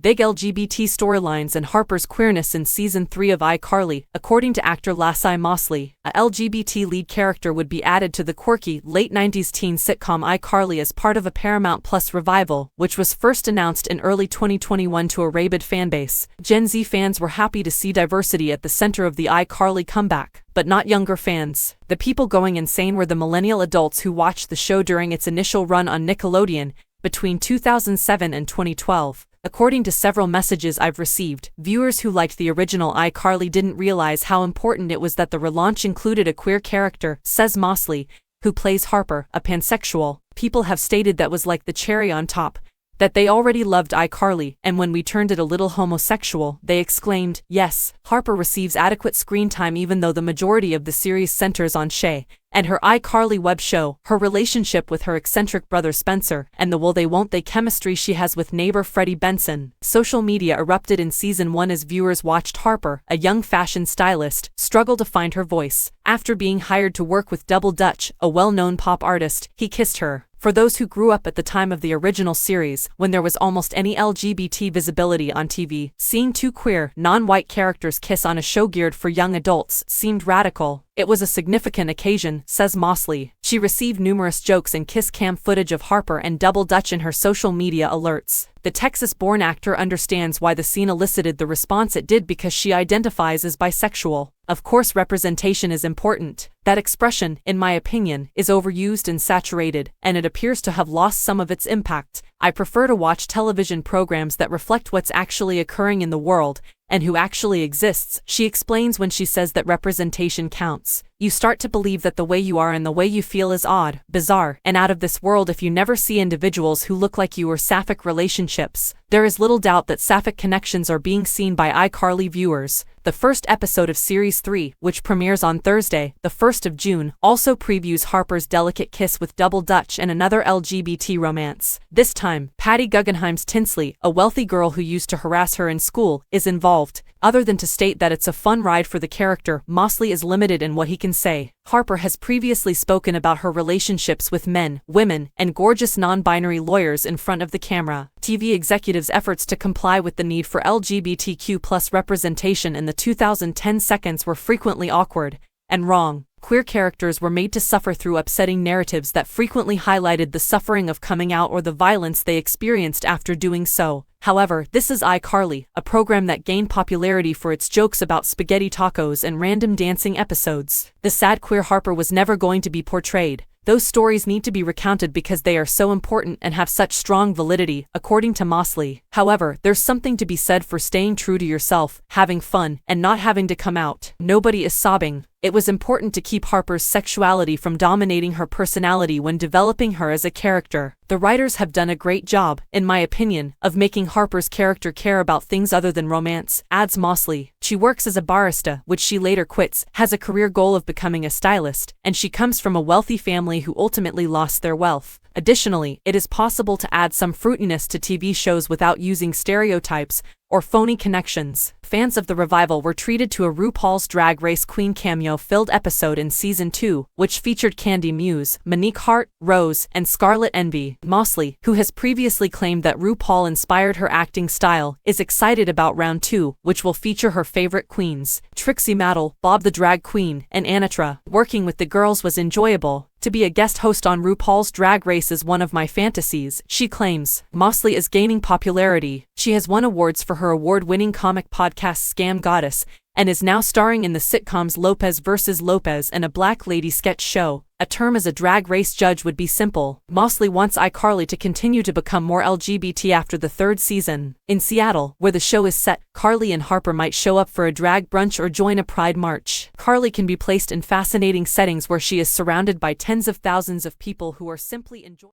big LGBT storylines and Harper's queerness in Season 3 of iCarly. According to actor Laci Mosley, a LGBT lead character would be added to the quirky, late-90s teen sitcom iCarly as part of a Paramount Plus revival, which was first announced in early 2021 to a rabid fanbase. Gen Z fans were happy to see diversity at the center of the iCarly comeback, but not younger fans. The people going insane were the millennial adults who watched the show during its initial run on Nickelodeon between 2007 and 2012. According to several messages I've received, viewers who liked the original iCarly didn't realize how important it was that the relaunch included a queer character, says Mosley, who plays Harper, a pansexual. People have stated that was like the cherry on top, that they already loved iCarly, and when we turned it a little homosexual, they exclaimed, yes. Harper receives adequate screen time even though the majority of the series centers on Shay and her iCarly web show, her relationship with her eccentric brother Spencer, and the will they won't they chemistry she has with neighbor Freddie Benson. Social media erupted in Season 1 as viewers watched Harper, a young fashion stylist, struggle to find her voice. After being hired to work with Double Dutch, a well-known pop artist, he kissed her. For those who grew up at the time of the original series, when there was almost any LGBT visibility on TV, seeing two queer, non-white characters kiss on a show geared for young adults seemed radical. It was a significant occasion, says Mosley. She received numerous jokes and kiss cam footage of Harper and Double Dutch in her social media alerts. The Texas-born actor understands why the scene elicited the response it did because she identifies as bisexual. Of course, representation is important. That expression, in my opinion, is overused and saturated, and it appears to have lost some of its impact. I prefer to watch television programs that reflect what's actually occurring in the world and who actually exists, she explains when she says that representation counts. You start to believe that the way you are and the way you feel is odd, bizarre, and out of this world if you never see individuals who look like you or sapphic relationships. There is little doubt that sapphic connections are being seen by iCarly viewers. The first episode of Series 3, which premieres on Thursday, the 1st of June, also previews Harper's delicate kiss with Double Dutch and another LGBT romance. This time, Patty Guggenheim's Tinsley, a wealthy girl who used to harass her in school, is involved. Other than to state that it's a fun ride for the character, Mosley is limited in what he can say. Harper has previously spoken about her relationships with men, women, and gorgeous non-binary lawyers in front of the camera. TV executives' efforts to comply with the need for LGBTQ+ representation in the 2010 seconds were frequently awkward and wrong. Queer characters were made to suffer through upsetting narratives that frequently highlighted the suffering of coming out or the violence they experienced after doing so. However, this is iCarly, a program that gained popularity for its jokes about spaghetti tacos and random dancing episodes. The sad queer Harper was never going to be portrayed. Those stories need to be recounted because they are so important and have such strong validity, according to Mosley. However, there's something to be said for staying true to yourself, having fun, and not having to come out. Nobody is sobbing. It was important to keep Harper's sexuality from dominating her personality when developing her as a character. The writers have done a great job, in my opinion, of making Harper's character care about things other than romance, adds Mosley. She works as a barista, which she later quits, has a career goal of becoming a stylist, and she comes from a wealthy family who ultimately lost their wealth. Additionally, it is possible to add some fruitiness to TV shows without using stereotypes or phony connections. Fans of the revival were treated to a RuPaul's Drag Race Queen cameo-filled episode in Season 2, which featured Candy Muse, Monique Hart, Rose, and Scarlet Envy. Mosley, who has previously claimed that RuPaul inspired her acting style, is excited about Round 2, which will feature her favorite queens, Trixie Mattel, Bob the Drag Queen, and Anitra. Working with the girls was enjoyable. To be a guest host on RuPaul's Drag Race is one of my fantasies, she claims. Mosley is gaining popularity. She has won awards for her award-winning comic podcast Scam Goddess, and is now starring in the sitcoms Lopez vs. Lopez and a Black Lady sketch show. A term as a drag race judge would be simple. Mosley wants iCarly to continue to become more LGBT after the 3rd season. In Seattle, where the show is set, Carly and Harper might show up for a drag brunch or join a pride march. Carly can be placed in fascinating settings where she is surrounded by tens of thousands of people who are simply enjoying